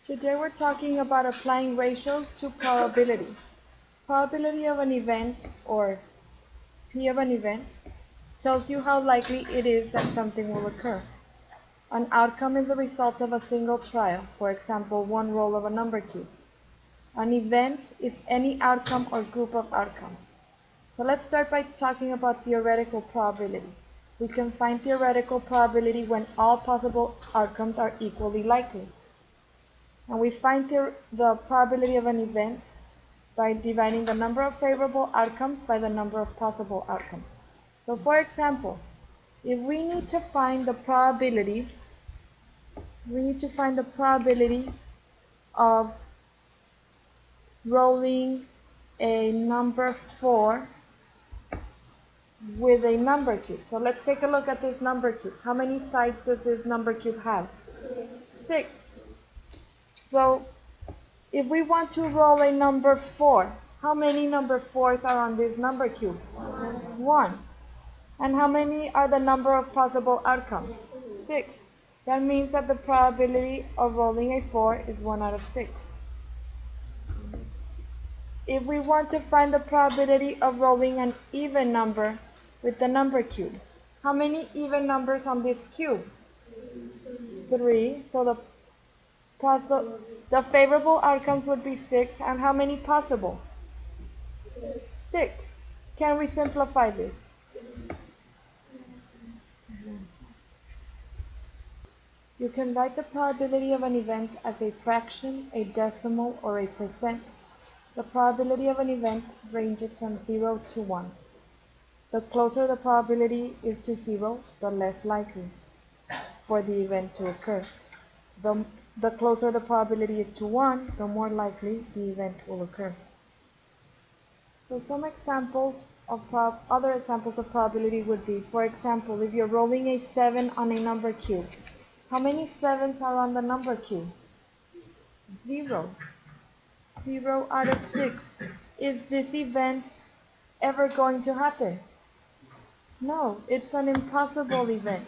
Today we're talking about applying ratios to probability. Probability of an event, or P of an event, tells you how likely it is that something will occur. An outcome is the result of a single trial, for example, one roll of a number cube. An event is any outcome or group of outcomes. So let's start by talking about theoretical probability. We can find theoretical probability when all possible outcomes are equally likely. And we find the probability of an event by dividing the number of favorable outcomes by the number of possible outcomes. So for example, if we need to find the probability, of rolling a number 4 with a number cube. So let's take a look at this number cube. How many sides does this number cube have? 6. So if we want to roll a number 4, how many number 4s are on this number cube? 1. And how many are the number of possible outcomes? 6. That means that the probability of rolling a 4 is 1 out of 6. If we want to find the probability of rolling an even number with the number cube, how many even numbers on this cube? 3. So the favorable outcomes would be 6, and how many possible? 6. Can we simplify this? You can write the probability of an event as a fraction, a decimal, or a percent. The probability of an event ranges from 0 to 1. The closer the probability is to 0, the less likely for the event to occur. The closer the probability is to 1, the more likely the event will occur. So some examples of other examples of probability would be, for example, if you're rolling a 7 on a number cube, how many 7s are on the number cube? 0. 0 out of 6. Is this event ever going to happen? No, it's an impossible event.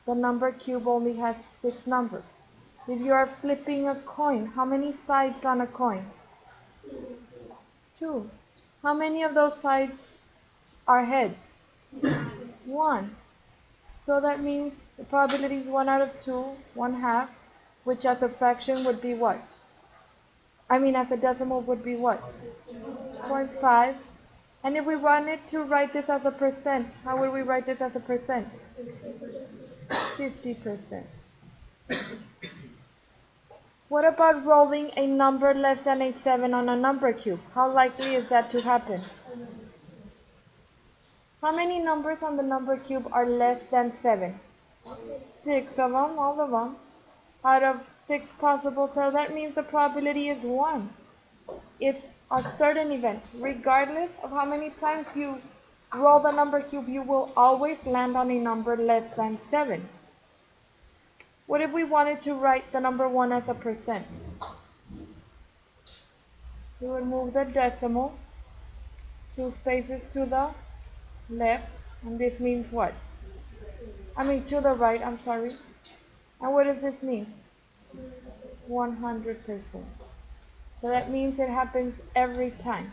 The number cube only has 6 numbers. If you are flipping a coin, how many sides on a coin? 2. How many of those sides are heads? 1. So that means the probability is 1 out of 2, 1/2, which as a fraction would be what? As a decimal would be what? 0.5. And if we wanted to write this as a percent, how would we write this as a percent? 50%. What about rolling a number less than a 7 on a number cube? How likely is that to happen? How many numbers on the number cube are less than 7? 6 of them, all of them. Out of 6 possible, so that means the probability is 1. It's a certain event. Regardless of how many times you roll the number cube, you will always land on a number less than 7. What if we wanted to write the number 1 as a percent? We would move the decimal 2 spaces to the left, and this means what? To the right, I'm sorry. And what does this mean? 100%. So that means it happens every time.